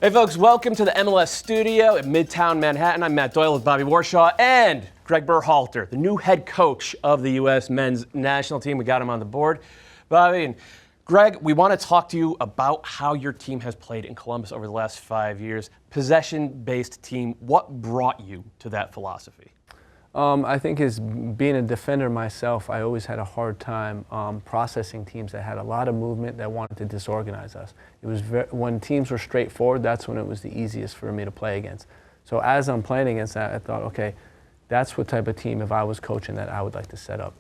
Hey folks, welcome to the MLS studio in Midtown Manhattan. I'm Matt Doyle with Bobby Warshaw and Gregg Berhalter, the new head coach of the U.S. men's national team. We got him on the board. Bobby and Greg, we want to talk to you about how your team has played in Columbus over the last 5 years. Possession-based team, what brought you to that philosophy? I think as being a defender myself, I always had a hard time processing teams that had a lot of movement that wanted to disorganize us. It was when teams were straightforward, that's when it was the easiest for me to play against. So as I'm playing against that, I thought, okay, that's what type of team, if I was coaching, that I would like to set up.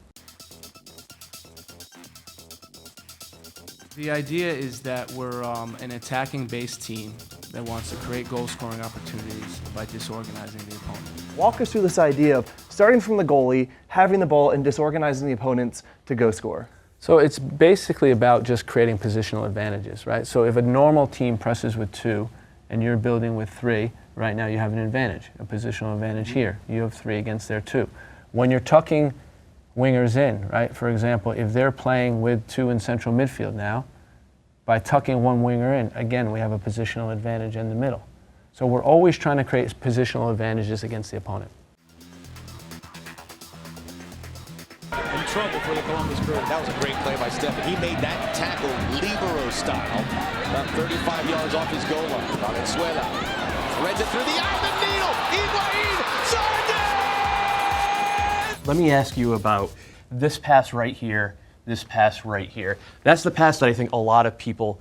The idea is that we're an attacking-based team that wants to create goal-scoring opportunities by disorganizing the opponent. Walk us through this idea of starting from the goalie, having the ball, and disorganizing the opponents to go score. So it's basically about just creating positional advantages, right? So if a normal team presses with 2 and you're building with 3, right now you have an advantage, a positional advantage here. You have 3 against their 2. When you're tucking wingers in, right? For example, if they're playing with 2 in central midfield now, by tucking one winger in, again, we have a positional advantage in the middle. So we're always trying to create positional advantages against the opponent. In trouble for the Columbus Crew. That was a great play by Stefan. He made that tackle libero style, about 35 yards off his goal line. Valenzuela threads it through the eye of the needle. Higuain, Sargent! Let me ask you about this pass right here, this pass right here. That's the pass that I think a lot of people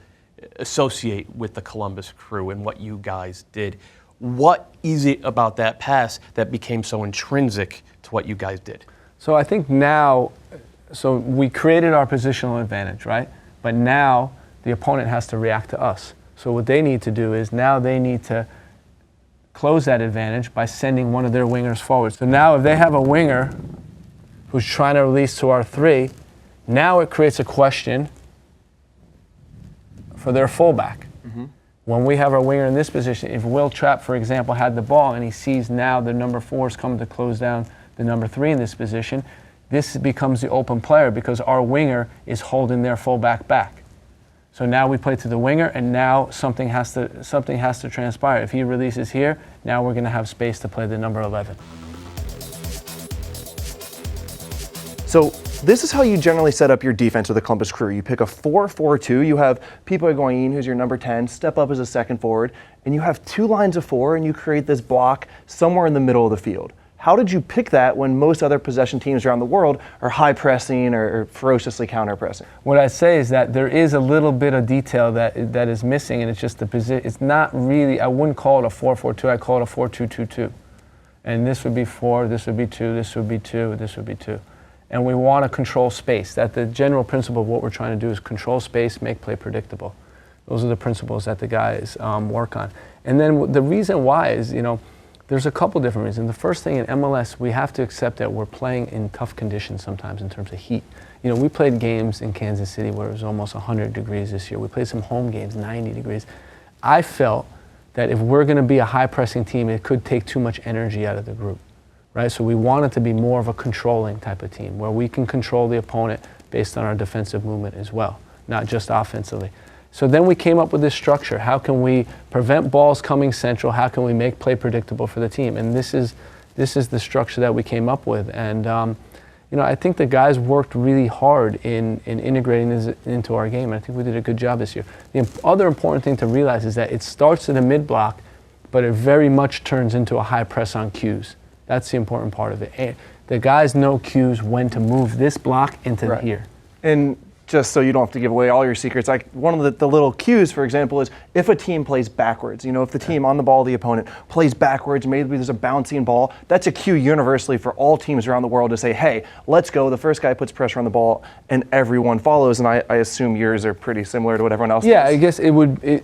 associate with the Columbus Crew and what you guys did. What is it about that pass that became so intrinsic to what you guys did? So I think now, so we created our positional advantage, right? But now the opponent has to react to us. So what they need to do is now they need to close that advantage by sending one of their wingers forward. So now if they have a winger who's trying to release to our 3, now it creates a question for their fullback. When we have our winger in this position, if Will Trapp, for example, had the ball and he sees now the number 4 is coming to close down the number 3 in this position, this becomes the open player because our winger is holding their fullback back. So now we play to the winger, and now something has to transpire. If he releases here, now we're going to have space to play the number 11. So this is how you generally set up your defense with the Columbus Crew. You pick a 4-4-2. You have Pipo Higuain, who's your number 10, step up as a second forward, and you have 2 lines of 4, and you create this block somewhere in the middle of the field. How did you pick that when most other possession teams around the world are high pressing or ferociously counter pressing? What I say is that there is a little bit of detail that is missing, and it's just the position. It's not really, I wouldn't call it a 4-4-2, I'd call it a 4-2-2-2. And this would be 4, this would be 2, this would be 2, this would be 2. And we want to control space. That the general principle of what we're trying to do is control space, make play predictable. Those are the principles that the guys work on. And then the reason why is, there's a couple different reasons. The first thing in MLS, we have to accept that we're playing in tough conditions sometimes in terms of heat. We played games in Kansas City where it was almost 100 degrees this year. We played some home games, 90 degrees. I felt that if we're going to be a high-pressing team, it could take too much energy out of the group, right? So we want it to be more of a controlling type of team where we can control the opponent based on our defensive movement as well, not just offensively. So then we came up with this structure. How can we prevent balls coming central? How can we make play predictable for the team? And this is the structure that we came up with. And I think the guys worked really hard in integrating this into our game. And I think we did a good job this year. The other important thing to realize is that it starts in a mid block, but it very much turns into a high press on cues. That's the important part of it. And the guys know cues when to move this block into here. And just so you don't have to give away all your secrets, like one of the little cues, for example, is if a team plays backwards. If the team on the ball, the opponent plays backwards, maybe there's a bouncing ball, that's a cue universally for all teams around the world to say, hey, let's go. The first guy puts pressure on the ball and everyone follows. And I assume yours are pretty similar to what everyone else does. Yeah, I guess it would,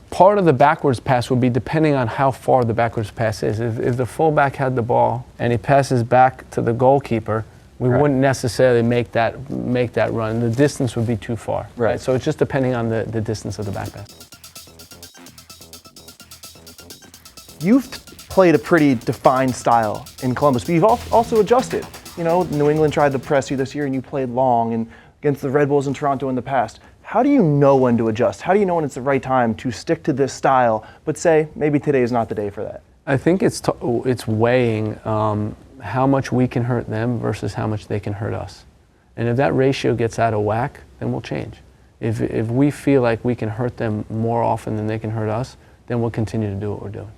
part of the backwards pass would be depending on how far the backwards pass is. If the fullback had the ball and he passes back to the goalkeeper, we wouldn't necessarily make that run. The distance would be too far. Right. So it's just depending on the distance of the back pass. You've played a pretty defined style in Columbus, but you've also adjusted. New England tried to press you this year and you played long, and against the Red Bulls in Toronto in the past. How do you know when to adjust? How do you know when it's the right time to stick to this style, but say maybe today is not the day for that? I think it's weighing how much we can hurt them versus how much they can hurt us. And if that ratio gets out of whack, then we'll change. If we feel like we can hurt them more often than they can hurt us, then we'll continue to do what we're doing.